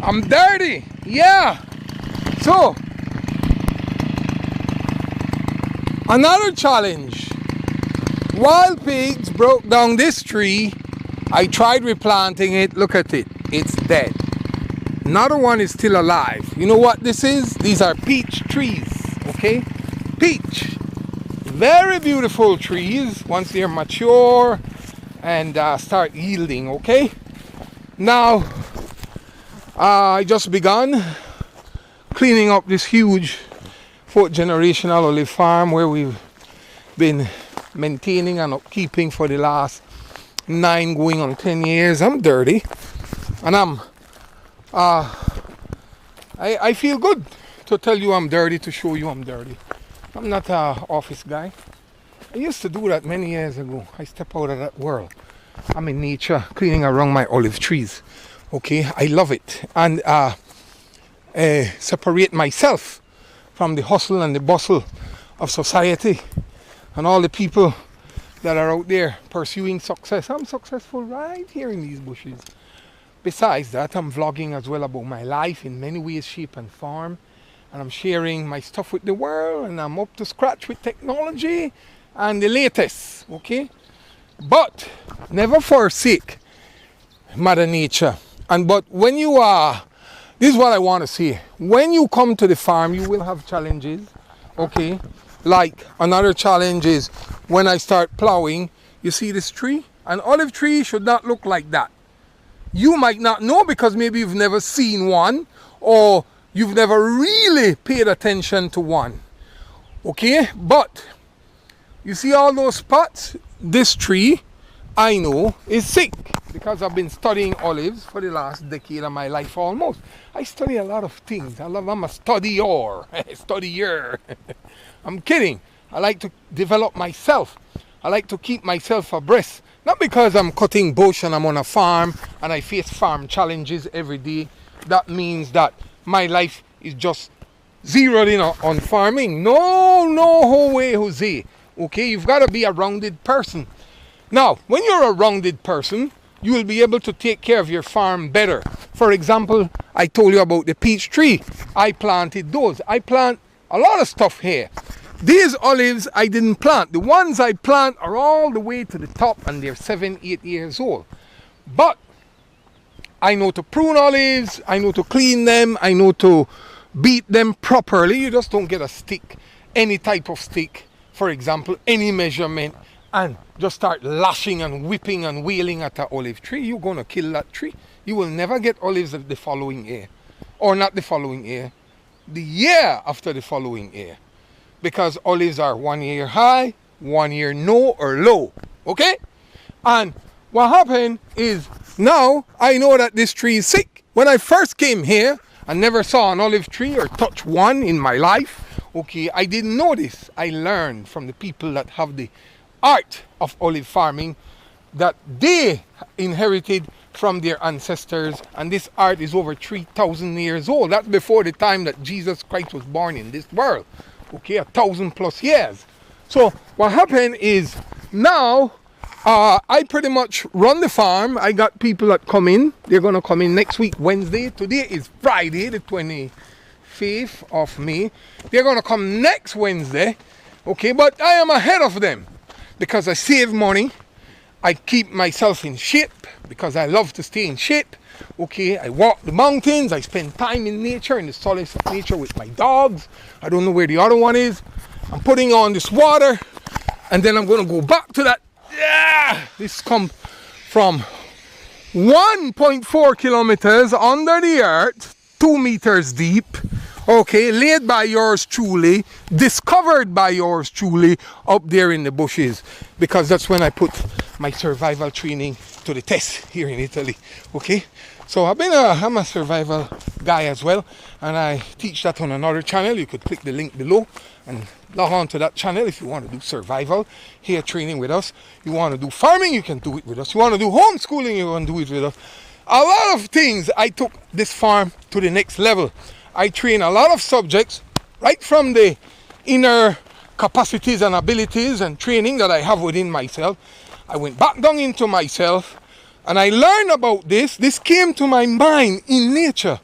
I'm dirty. Yeah. So, another challenge. Wild pigs broke down this tree. I tried replanting it. Look at it. It's dead. Another one is still alive. You know what this is? These are peach trees. Okay? Peach. Very beautiful trees once they're mature and start yielding. Okay? Now, I just begun cleaning up this huge 4th generational olive farm where we've been maintaining and upkeeping for the last 9 going on 10 years. I'm dirty and I feel good to tell you I'm dirty, to show you I'm dirty. I'm not an office guy. I used to do that many years ago. I step out of that world. I'm in nature, cleaning around my olive trees. Okay, I love it. And separate myself from the hustle and the bustle of society and all the people that are out there pursuing success. I'm successful right here in these bushes. Besides that, I'm vlogging as well about my life in many ways, shape and form. And I'm sharing my stuff with the world, and I'm up to scratch with technology and the latest, okay? But never forsake Mother Nature. But when you are, this is what I want to say. When you come to the farm, you will have challenges, okay? Like another challenge is when I start plowing, you see this tree? An olive tree should not look like that. You might not know because maybe you've never seen one or you've never really paid attention to one, okay? But you see all those spots? This tree, I know, is sick because I've been studying olives for the last decade of my life almost. I study a lot of things. I'm a studier, studier. I'm kidding. I like to develop myself. I like to keep myself abreast. Not because I'm cutting bush and I'm on a farm and I face farm challenges every day. That means that my life is just zeroed in on farming. No way, Jose. Okay, you've got to be a rounded person. Now, when you're a rounded person, you will be able to take care of your farm better. For example, I told you about the peach tree. I planted those. I plant a lot of stuff here. These olives I didn't plant. The ones I plant are all the way to the top and they're 7, 8 years old. But I know to prune olives, I know to clean them, I know to beat them properly. You just don't get a stick, any type of stick, for example, any measurement, and just start lashing and whipping and wailing at an olive tree. You're going to kill that tree. You will never get olives the following year. Or not the following year, the year after the following year. Because olives are 1 year high, 1 year no or low. Okay? And what happened is now I know that this tree is sick. When I first came here, I never saw an olive tree or touched one in my life. Okay, I didn't know this. I learned from the people that have the art of olive farming that they inherited from their ancestors, and this art is over 3,000 years old. That's before the time that Jesus Christ was born in this world. Okay, 1,000+ years. So what happened is now I pretty much run the farm. I got people that come in. They're going to come in next week, Wednesday. Today is Friday, the 25th of May. They're going to come next Wednesday. Okay, but I am ahead of them because I save money. I keep myself in shape because I love to stay in shape. Okay, I walk the mountains. I spend time in nature, in the solace of nature with my dogs. I don't know where the other one is. I'm putting on this water and then I'm going to go back to that. Yeah, this comes from 1.4 kilometers under the earth, 2 meters deep. Okay, laid by yours truly, discovered by yours truly up there in the bushes, because that's when I put my survival training to the test here in Italy. Okay, so I'm a survival guy as well, and I teach that on another channel. You could click the link below and log on to that channel if you want to do survival here training with us. You want to do farming, you can do it with us. You want to do homeschooling, you can do it with us. A lot of things. I took this farm to the next level. I train a lot of subjects right from the inner capacities and abilities and training that I have within myself. I went back down into myself And I learned about this. This came to my mind in nature.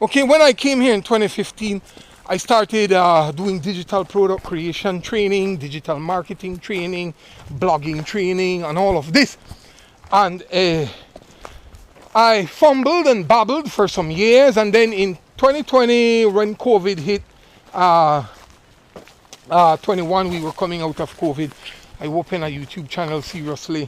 Okay, when I came here in 2015, I started doing digital product creation training, digital marketing training, blogging training, and all of this. And I fumbled and babbled for some years, and then in 2020, when COVID hit, 21, we were coming out of COVID, I opened a YouTube channel seriously.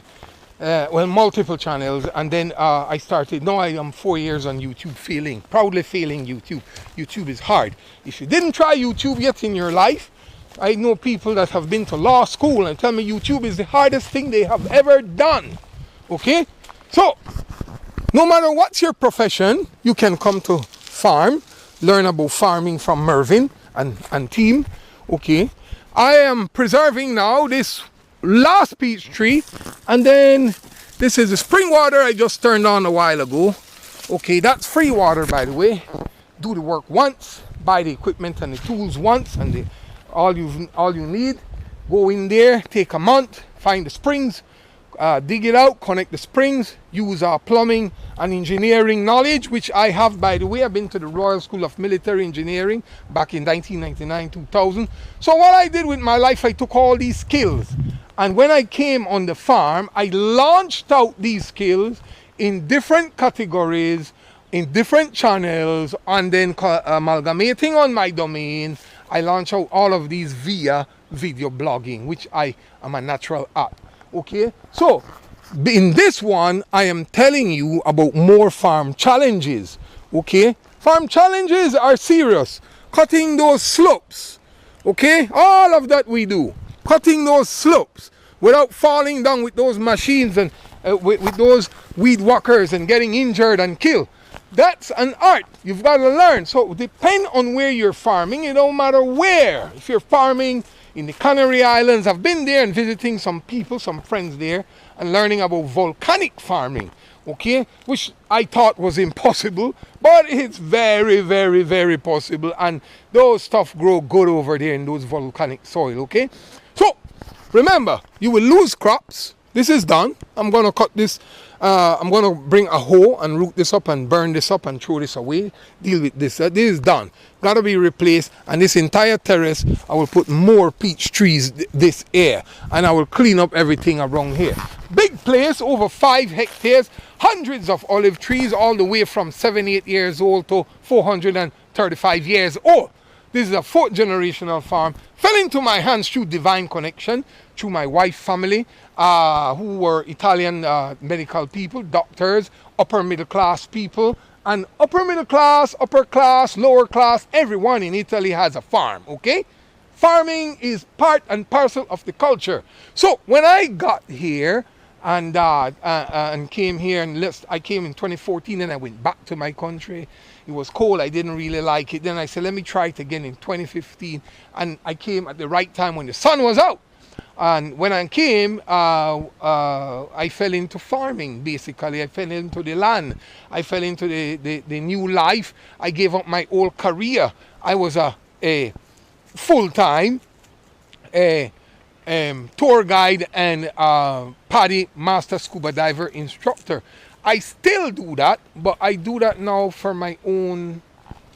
Multiple channels, and then I started. Now I am 4 years on YouTube, proudly failing YouTube. YouTube is hard. If you didn't try YouTube yet in your life, I know people that have been to law school and tell me YouTube is the hardest thing they have ever done. Okay? So, no matter what's your profession, you can come to farm, learn about farming from Mervyn and team. Okay? I am preserving now this last peach tree, and then this is the spring water I just turned on a while ago. Okay, that's free water, by the way. Do the work once, buy the equipment and the tools once, and all you need. Go in there, take a month, find the springs, dig it out, connect the springs, use our plumbing and engineering knowledge, which I have, by the way. I've been to the Royal School of Military Engineering back in 1999-2000. So what I did with my life, I took all these skills, and when I came on the farm, I launched out these skills in different categories, in different channels, and then amalgamating on my domain, I launched out all of these via video blogging, which I am a natural at. Okay, so in this one, I am telling you about more farm challenges. Okay, farm challenges are serious. Cutting those slopes. Okay, all of that we do. Cutting those slopes without falling down with those machines and with those weed whackers and getting injured and killed. That's an art. You've got to learn. So depend on where you're farming. It don't matter where. If you're farming in the Canary Islands, I've been there and visiting some people, some friends there, and learning about volcanic farming, okay, which I thought was impossible, but it's very, very, very possible, and those stuff grow good over there in those volcanic soil, okay? So, remember, you will lose crops. This is done. I'm going to cut this. I'm going to bring a hoe and root this up and burn this up and throw this away. Deal with this. This is done. Got to be replaced. And this entire terrace, I will put more peach trees this year. And I will clean up everything around here. Big place, over 5 hectares. Hundreds of olive trees, all the way from 7-8 years old to 435 years old. This is a 4th generational farm. Fell into my hands through divine connection, through my wife's family, who were Italian medical people, doctors, upper middle class people, and upper middle class, upper class, lower class, everyone in Italy has a farm, okay? Farming is part and parcel of the culture. So when I got here and came here, and I came in 2014 and I went back to my country. It was cold. I didn't really like it. Then I said, let me try it again in 2015. And I came at the right time when the sun was out. And when I came, I fell into farming, basically. I fell into the land. I fell into the new life. I gave up my old career. I was a full-time tour guide and PADI master scuba diver instructor. I still do that, but I do that now for my own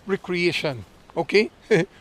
recreation, okay?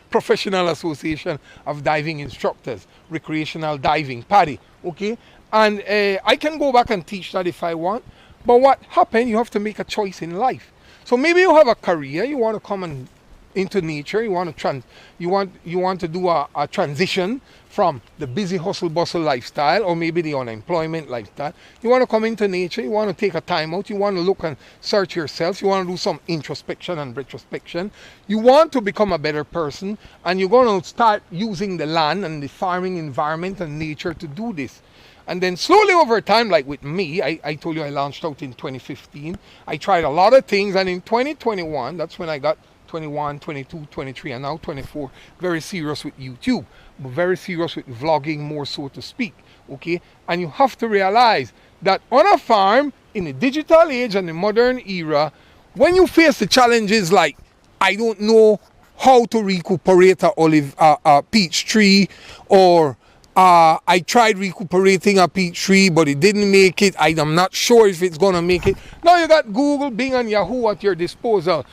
Professional Association of Diving Instructors, recreational diving, PADI, okay? And I can go back and teach that if I want, but what happened, you have to make a choice in life. So maybe you have a career, you want to come and into nature, you want to do a transition from the busy hustle bustle lifestyle, or maybe the unemployment lifestyle. You want to come into nature, you want to take a time out, you want to look and search yourself, you want to do some introspection and retrospection, you want to become a better person, and you're going to start using the land and the farming environment and nature to do this. And then slowly over time, like with me, I told you I launched out in 2015. I tried a lot of things, and in 2021, that's when I got 21, 22, 23, and now 24, very serious with YouTube, but very serious with vlogging, more so to speak, okay? And you have to realize that on a farm, in the digital age and the modern era, when you face the challenges like, I don't know how to recuperate a peach tree, or I tried recuperating a peach tree, but it didn't make it. I am not sure if it's going to make it. Now you got Google, Bing, and Yahoo at your disposal.